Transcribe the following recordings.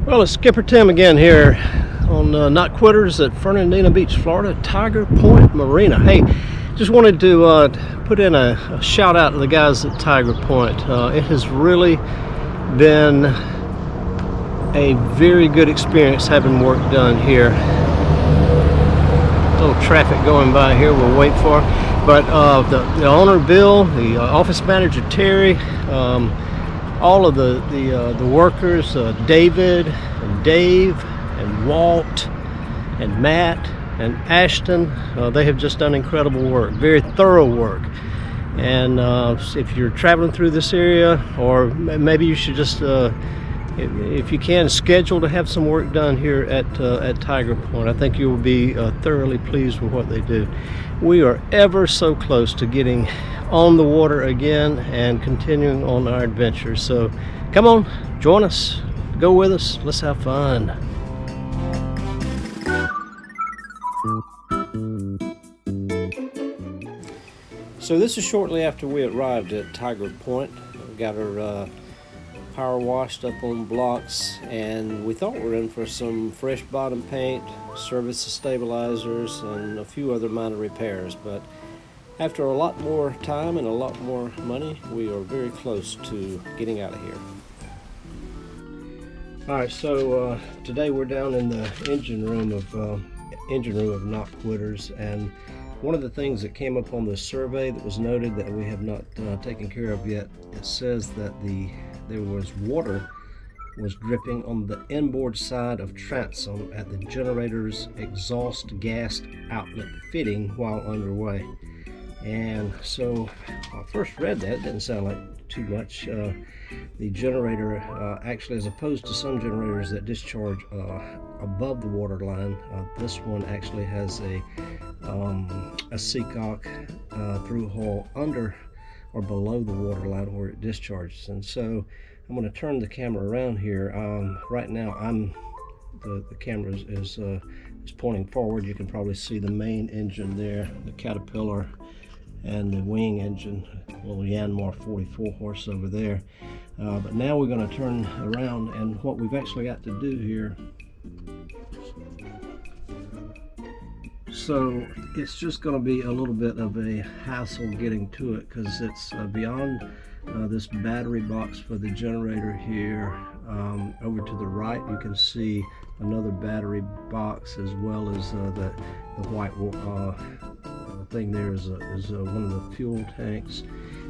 Well, it's Skipper Tim again here on Not Quitters at Fernandina Beach, Florida, Tiger Point Marina. Hey, just wanted to put in a shout out to the guys at Tiger Point. It has really been a very good experience having work done here. A little traffic going by here we'll wait for. But the owner Bill, the office manager Terry, all of the workers, David and Dave and Walt and Matt and Ashton, they have just done incredible work, very thorough work. And if you're traveling through this area, or maybe you should just, if you can, schedule to have some work done here at Tiger Point. I think you will be thoroughly pleased with what they do. We are ever so close to getting on the water again and continuing on our adventure. So come on, join us, go with us, let's have fun. So this is shortly after we arrived at Tiger Point. We got our power washed up on blocks, and we thought we were in for some fresh bottom paint, service of stabilizers, and a few other minor repairs. But after a lot more time and a lot more money, we are very close to getting out of here. Alright, so today we're down in the engine room of Not Quitters, and one of the things that came up on the survey that was noted that we have not taken care of yet, it says that there was water was dripping on the inboard side of transom at the generator's exhaust gas outlet fitting while underway. And so I first read that, it didn't sound like too much. The generator, actually, as opposed to some generators that discharge above the water line, this one actually has a seacock through hole under or below the water line where it discharges. And so I'm going to turn the camera around here. Right now the camera is pointing forward. You can probably see the main engine there, the Caterpillar, and the wing engine, little Yanmar 44 horse over there. But now we're going to turn around, and what we've actually got to do here, so it's just going to be a little bit of a hassle getting to it because it's beyond this battery box for the generator here. Over to the right you can see another battery box, as well as the white thing there is one of the fuel tanks.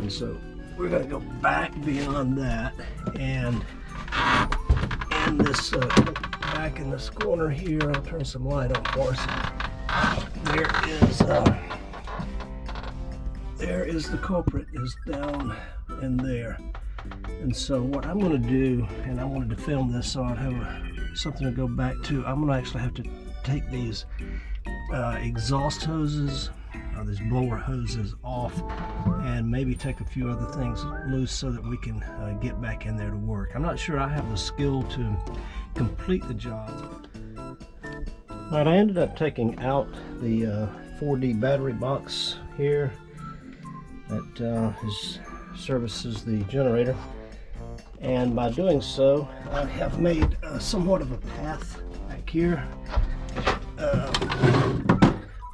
And so we're going to go back beyond that, and in this back in this corner here, I'll turn some light on for us. There is the culprit, is down in there. And so what I'm going to do, and I wanted to film this so I'd have something to go back to, I'm going to actually have to take these exhaust hoses, these blower hoses off, and maybe take a few other things loose so that we can get back in there to work. I'm not sure I have the skill to complete the job. Alright, I ended up taking out the 4D battery box here that services the generator, and by doing so I have made somewhat of a path back here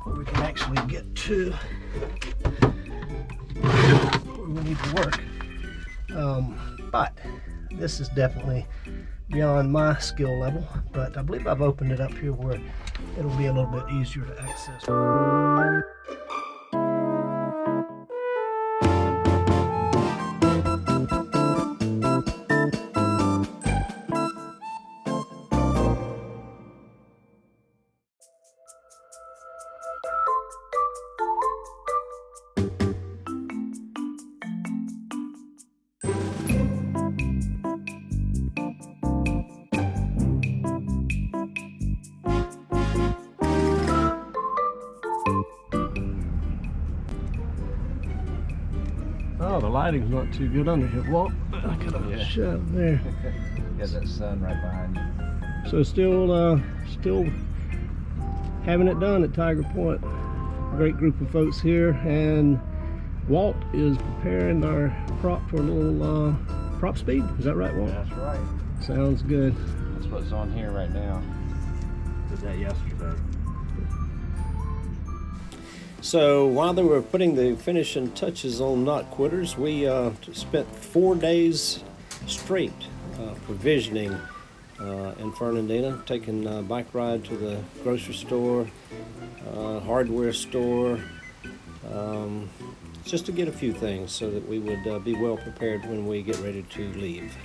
where we can actually get to where we need to work. But this is definitely beyond my skill level, but I believe I've opened it up here where it'll be a little bit easier to access. Oh, the lighting's not too good under here. Well, I got a shadow there. Got that sun right behind you. So still having it done at Tiger Point. Great group of folks here, and Walt is preparing our prop for a little prop speed. Is that right, Walt? That's right. Sounds good. That's what's on here right now. Did that yesterday. So while they were putting the finishing touches on Not Quitters, we spent 4 days straight provisioning in Fernandina, taking a bike ride to the grocery store, hardware store, just to get a few things so that we would be well prepared when we get ready to leave.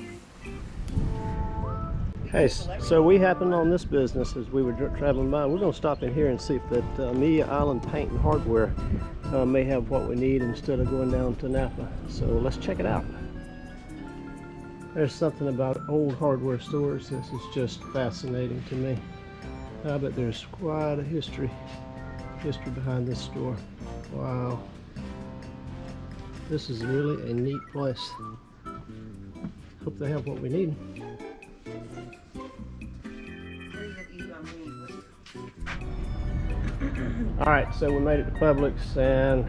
Hey, so we happened on this business as we were traveling by. We're going to stop in here and see if that Amelia Island Paint and Hardware may have what we need instead of going down to Napa. So let's check it out. There's something about old hardware stores. This is just fascinating to me. I bet there's quite a history behind this store. Wow. This is really a neat place. Hope they have what we need. Alright, so we made it to Publix, and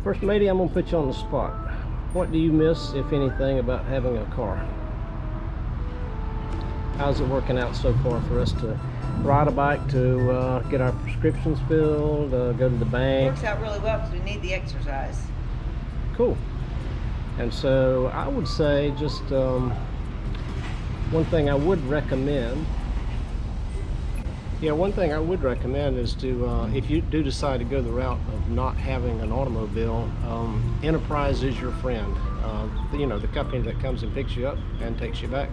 first, matey, I'm gonna put you on the spot. What do you miss, if anything, about having a car? How's it working out so far for us to ride a bike, to get our prescriptions filled, go to the bank? It works out really well because we need the exercise. Cool. And so I would say just one thing I would recommend. Yeah, one thing I would recommend is to, if you do decide to go the route of not having an automobile, Enterprise is your friend. You know, the company that comes and picks you up and takes you back.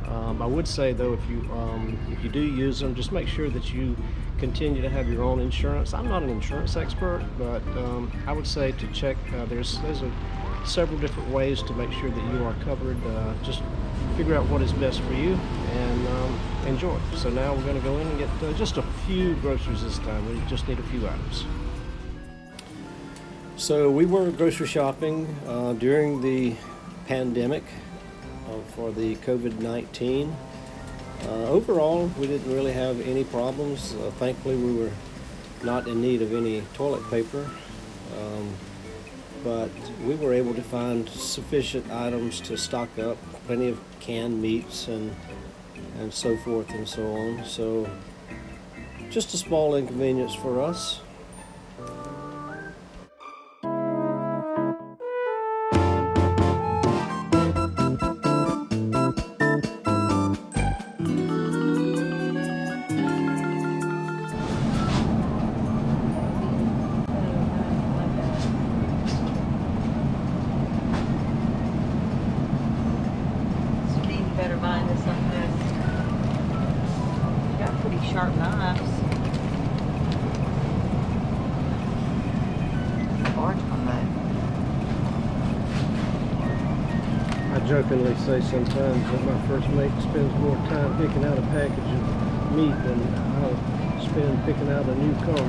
I would say though, if you do use them, just make sure that you continue to have your own insurance. I'm not an insurance expert, but I would say to check. There's several different ways to make sure that you are covered. Just figure out what is best for you and enjoy. So now we're going to go in and get just a few groceries this time. We just need a few items. So we were grocery shopping during the pandemic for the COVID-19. Overall, we didn't really have any problems. Thankfully, we were not in need of any toilet paper. But we were able to find sufficient items to stock up, plenty of canned meats and so forth and so on. So just a small inconvenience for us. Better buying this like this. You got pretty sharp knives. Large one though. I jokingly say sometimes that my first mate spends more time picking out a package of meat than I'll spend picking out a new car.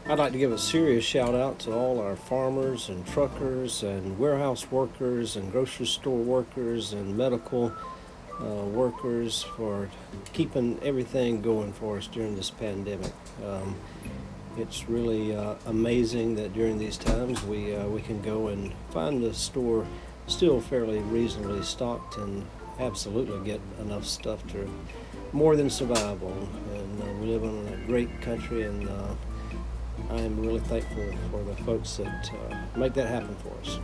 I'd like to give a serious shout out to all our farmers and truckers and warehouse workers and grocery store workers and medical workers for keeping everything going for us during this pandemic. It's really amazing that during these times we can go and find the store still fairly reasonably stocked and absolutely get enough stuff to more than survive on. And we live in a great country, and I am really thankful for the folks that make that happen for us.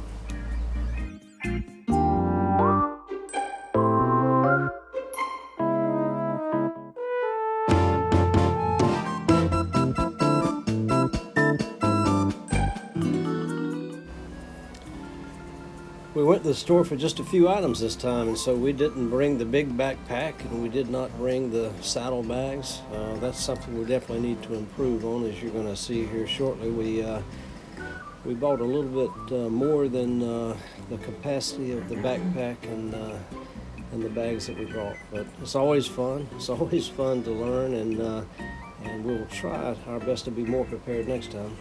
We went to the store for just a few items this time, and so we didn't bring the big backpack, and we did not bring the saddle bags. That's something we definitely need to improve on, as you're going to see here shortly. We bought a little bit more than the capacity of the backpack and the bags that we brought. But it's always fun. It's always fun to learn, and we'll try our best to be more prepared next time.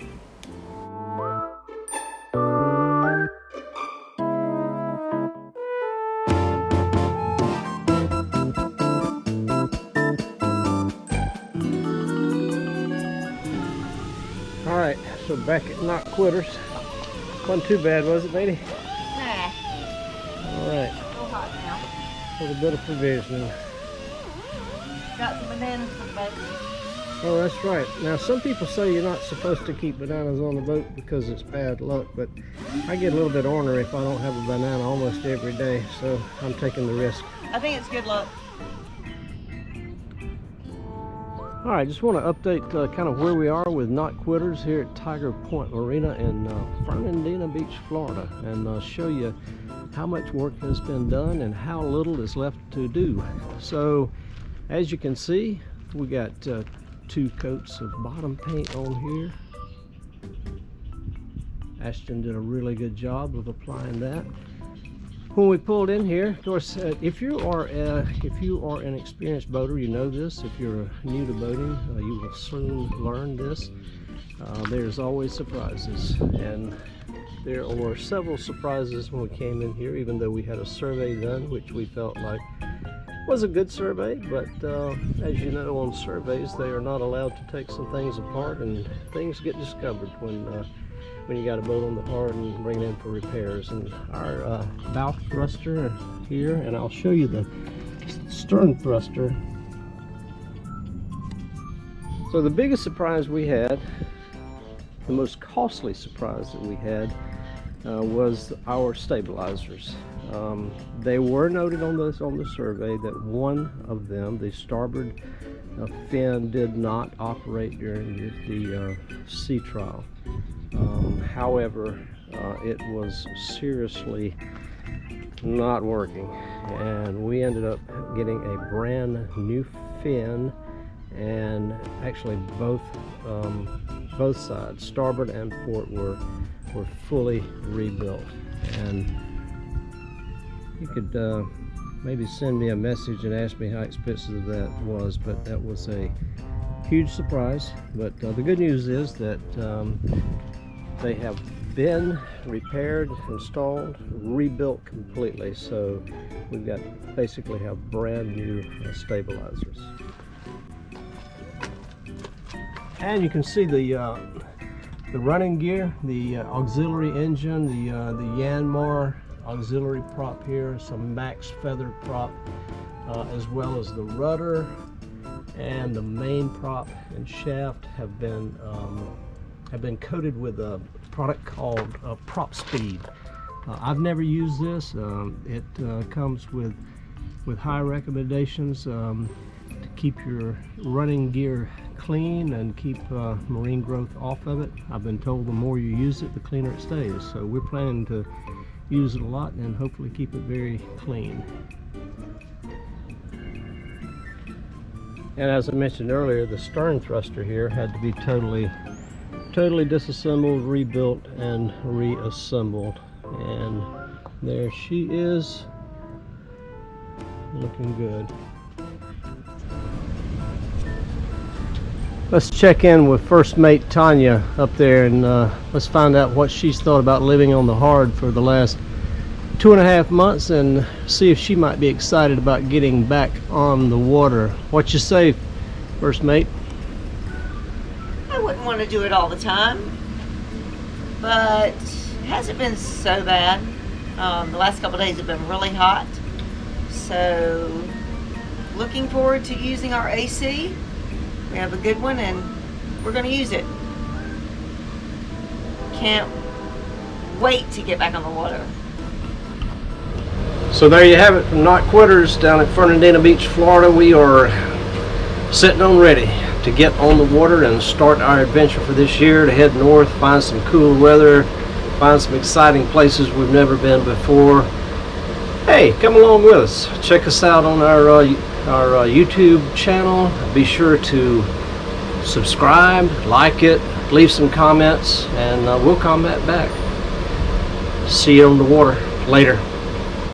Alright, so back at Not Quitters. Wasn't too bad, was it, matey? Nah. Alright. little bit of provisioning. Got some bananas for the baby. Oh, that's right. Now, some people say you're not supposed to keep bananas on the boat because it's bad luck, but I get a little bit ornery if I don't have a banana almost every day, so I'm taking the risk. I think it's good luck. All right, just want to update kind of where we are with Not Quitters here at Tiger Point Marina in Fernandina Beach, Florida, and show you how much work has been done and how little is left to do. So, as you can see, we got 2 coats of bottom paint on here. Ashton did a really good job of applying that. When we pulled in here, of course, if you are an experienced boater, you know this. If you're new to boating, you will soon learn this. There's always surprises, and there were several surprises when we came in here, even though we had a survey done, which we felt like was a good survey, but as you know, on surveys they are not allowed to take some things apart, and things get discovered when you got a boat on the hard and bring it in for repairs. And our bow thruster here, and I'll show you the stern thruster. So the biggest surprise we had, the most costly surprise that we had, was our stabilizers. They were noted on the survey that one of them, the starboard fin, did not operate during the sea trial. However, it was seriously not working, and we ended up getting a brand new fin, and actually both sides, starboard and port, were fully rebuilt. And you could maybe send me a message and ask me how expensive that was, but that was a huge surprise. But the good news is that they have been repaired, installed, rebuilt completely, so we've got basically have brand new stabilizers. And you can see the running gear, the auxiliary engine, the Yanmar auxiliary prop here, some Max feather prop, as well as the rudder, and the main prop and shaft have been coated with a product called Prop Speed. I've never used this. It comes with high recommendations to keep your running gear clean and keep marine growth off of it. I've been told the more you use it, the cleaner it stays. So we're planning to use it a lot and hopefully keep it very clean. And as I mentioned earlier, the stern thruster here had to be totally disassembled, rebuilt, and reassembled. And there she is, looking good. Let's check in with first mate Tanya up there, and let's find out what she's thought about living on the hard for the last 2.5 months, and see if she might be excited about getting back on the water. What you say, first mate? I wouldn't want to do it all the time, but it hasn't been so bad. The last couple of days have been really hot, so looking forward to using our AC. We have a good one and we're going to use it. Can't wait to get back on the water. So there you have it from Not Quitters down at Fernandina Beach, Florida. We are sitting on ready to get on the water and start our adventure for this year, to head north, find some cool weather, find some exciting places we've never been before. Hey, come along with us. Check us out on our YouTube channel. Be sure to subscribe, like it, leave some comments, and we'll comment back. See you on the water later.